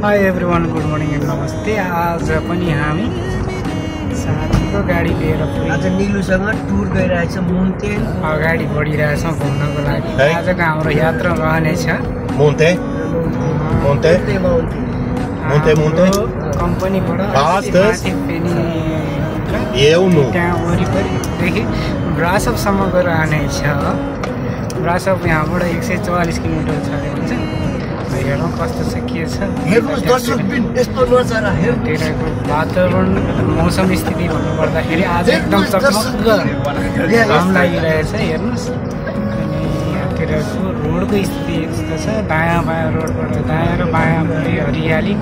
High everyone, good morning and नमस्ते। आज पनि हामी साथीको गाडी लिएर आज निलुसँग टुर गइरहेछ मुन्तेन। अगाडि बढिरहेछौँ घुम्नको लागि। आजको हाम्रो यात्रा रहनेछ कम्पनीबाट त्यहाँ वरिपरिदेखि ब्रासपसम्म गएर आनेछ। ब्रासप यहाँबाट 144 किलोमिटर छ अरे भन्छ। हेरौँ कस्तो छ के छ। वातावरण मौसम स्थिति भन्नुपर्दाखेरि आज एकदम चकमक्क घाम लागिरहेछ। हेर्नुहोस्, अनि यहाँतिरको रोडको स्थिति यस्तो छ। दायाँ बायाँ रोडबाट दायाँ र बायाँपट्टि हरियाली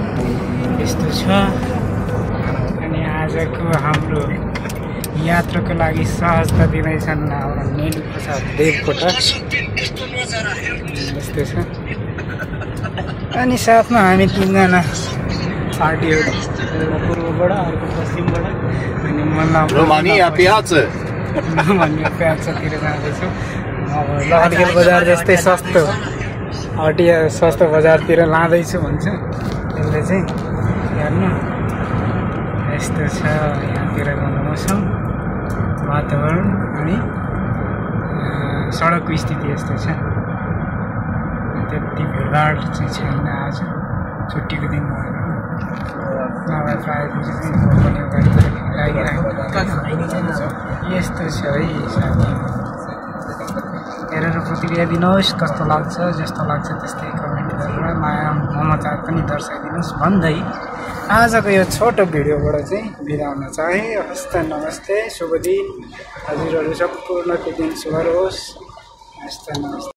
यस्तो छ। अनि आजको हाम्रो यात्राको लागि सहजता दिँदैछन् हाम्रो नेली प्रसाद देवकोटा। यस्तो छ। अनि साथमा हामी तीनजना साथीहरू, एउटा पूर्वबाट अर्को पश्चिमबाट अनि प्याजतिर जाँदैछौँ। अब लहरगेल बजार जस्तै सस्तो हटिया सस्तो बजारतिर लाँदैछु भन्छ त्यसले चाहिँ। हेर्नु यस्तो छ यहाँतिरको मौसम वातावरण अनि सडकको स्थिति यस्तो छ। त्यति भिडभाड चाहिँ छैन। आज छुट्टीको दिन भएर नभए प्रायः यस्तो छ है साथी। हेरेर प्रतिक्रिया दिनुहोस् कस्तो लाग्छ। जस्तो लाग्छ त्यस्तै कमेन्ट गरेर माया ममता पनि दर्शाइदिनुहोस् भन्दै आजको यो छोटो भिडियोबाट चाहिँ बिदा हुन चाहे। हस्त नमस्ते, शुभ दिन। हजुरहरू सम्पूर्णको दिन शुभ रहोस्। हस्त नमस्ते।